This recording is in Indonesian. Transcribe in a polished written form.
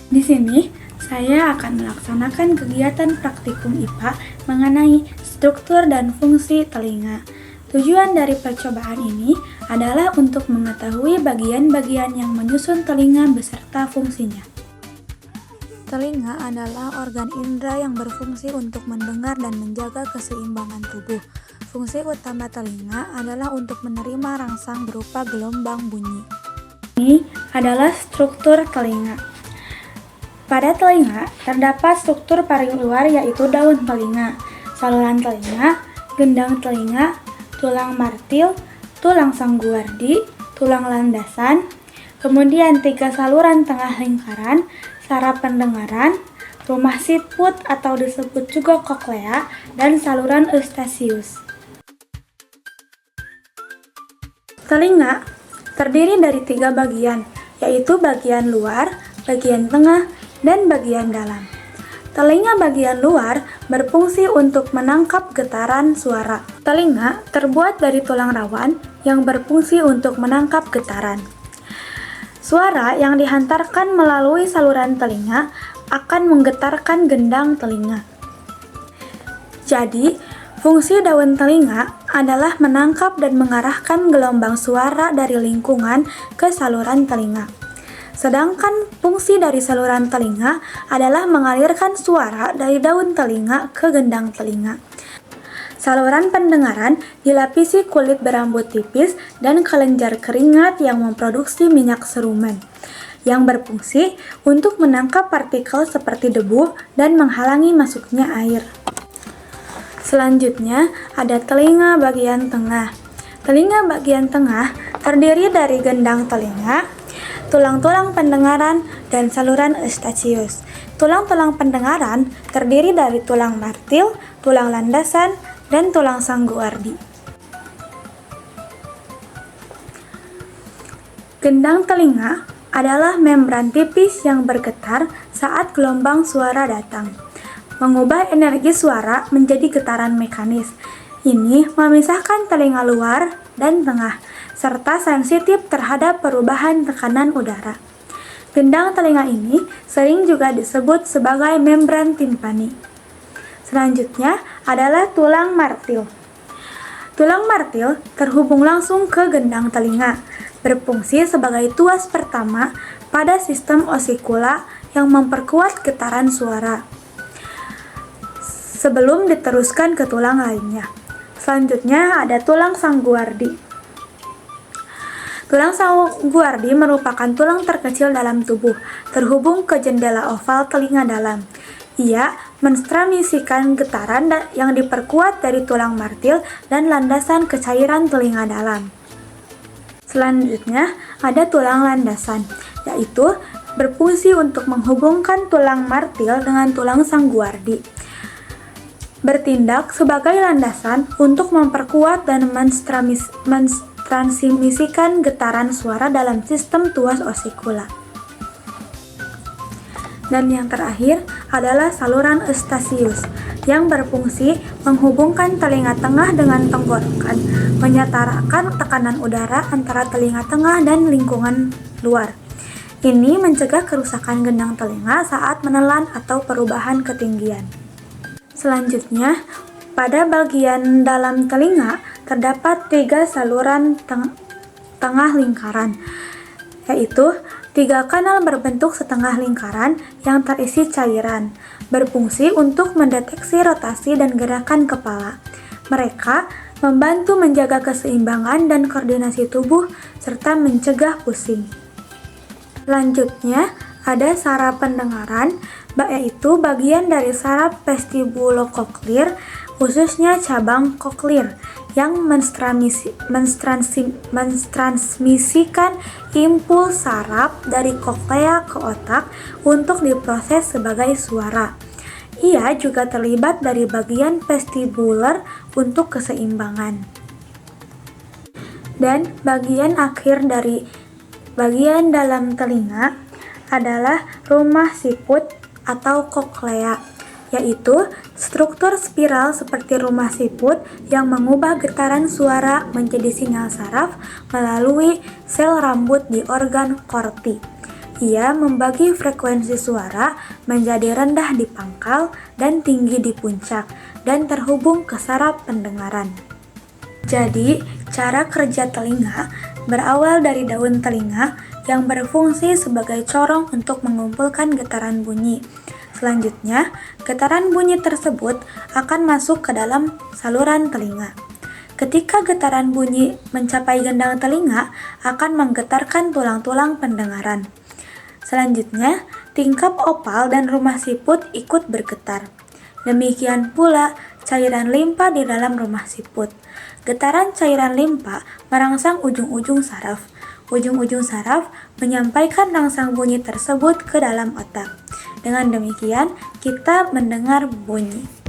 Di sini, saya akan melaksanakan kegiatan praktikum IPA mengenai struktur dan fungsi telinga. Tujuan dari percobaan ini adalah untuk mengetahui bagian-bagian yang menyusun telinga beserta fungsinya. Telinga adalah organ indera yang berfungsi untuk mendengar dan menjaga keseimbangan tubuh. Fungsi utama telinga adalah untuk menerima rangsang berupa gelombang bunyi. Ini adalah struktur telinga. Pada telinga, terdapat struktur paling luar yaitu daun telinga, saluran telinga, gendang telinga, tulang martil, tulang sangguwardi, tulang landasan, kemudian 3 saluran tengah lingkaran, saraf pendengaran, rumah siput atau disebut juga koklea, dan saluran eustachius. Telinga terdiri dari 3 bagian, yaitu bagian luar, bagian tengah, dan bagian dalam. Telinga bagian luar berfungsi untuk menangkap getaran suara. Telinga terbuat dari tulang rawan yang berfungsi untuk menangkap getaran. Suara yang dihantarkan melalui saluran telinga akan menggetarkan gendang telinga. Jadi, fungsi daun telinga adalah menangkap dan mengarahkan gelombang suara dari lingkungan ke saluran telinga. Sedangkan fungsi dari saluran telinga adalah mengalirkan suara dari daun telinga ke gendang telinga. Saluran pendengaran dilapisi kulit berambut tipis dan kelenjar keringat yang memproduksi minyak serumen, yang berfungsi untuk menangkap partikel seperti debu dan menghalangi masuknya air. Selanjutnya, ada telinga bagian tengah. Telinga bagian tengah terdiri dari gendang telinga, tulang-tulang pendengaran, dan saluran eustachius. Tulang-tulang pendengaran terdiri dari tulang martil, tulang landasan, dan tulang sangguwardi. Gendang telinga adalah membran tipis yang bergetar saat gelombang suara datang, mengubah energi suara menjadi getaran mekanis. Ini memisahkan telinga luar dan tengah, serta sensitif terhadap perubahan tekanan udara. Gendang telinga ini sering juga disebut sebagai membran timpani. Selanjutnya adalah tulang martil. Tulang martil terhubung langsung ke gendang telinga, berfungsi sebagai tuas pertama pada sistem osikula yang memperkuat getaran suara, sebelum diteruskan ke tulang lainnya. Selanjutnya ada tulang sangguwardi. Tulang sangguwardi merupakan tulang terkecil dalam tubuh, terhubung ke jendela oval telinga dalam. Ia mentransmisikan getaran yang diperkuat dari tulang martil dan landasan ke cairan telinga dalam. Selanjutnya ada tulang landasan, yaitu berfungsi untuk menghubungkan tulang martil dengan tulang sangguwardi. Bertindak sebagai landasan untuk memperkuat dan mentransmisikan getaran suara dalam sistem tuas osikula. Dan yang terakhir adalah saluran eustachius yang berfungsi menghubungkan telinga tengah dengan tenggorokan, menyetarakan tekanan udara antara telinga tengah dan lingkungan luar. Ini mencegah kerusakan gendang telinga saat menelan atau perubahan ketinggian. Selanjutnya, pada bagian dalam telinga terdapat 3 saluran tengah lingkaran, yaitu 3 kanal berbentuk setengah lingkaran yang terisi cairan, berfungsi untuk mendeteksi rotasi dan gerakan kepala. Mereka membantu menjaga keseimbangan dan koordinasi tubuh serta mencegah pusing. Selanjutnya, ada saraf pendengaran, yaitu bagian dari saraf vestibulokoklir, khususnya cabang koklir, yang mentransmisikan impuls saraf dari koklea ke otak untuk diproses sebagai suara. Ia juga terlibat dari bagian vestibuler untuk keseimbangan. Dan bagian akhir dari bagian dalam telinga adalah rumah siput atau koklea, yaitu struktur spiral seperti rumah siput yang mengubah getaran suara menjadi sinyal saraf melalui sel rambut di organ korti. Ia membagi frekuensi suara menjadi rendah di pangkal dan tinggi di puncak dan terhubung ke saraf pendengaran. Jadi, cara kerja telinga berawal dari daun telinga yang berfungsi sebagai corong untuk mengumpulkan getaran bunyi. Selanjutnya, getaran bunyi tersebut akan masuk ke dalam saluran telinga. Ketika getaran bunyi mencapai gendang telinga, akan menggetarkan tulang-tulang pendengaran. Selanjutnya, tingkap opal dan rumah siput ikut bergetar. Demikian pula cairan limpa di dalam rumah siput. Getaran cairan limpa merangsang ujung-ujung saraf. Ujung-ujung saraf menyampaikan rangsang bunyi tersebut ke dalam otak. Dengan demikian, kita mendengar bunyi.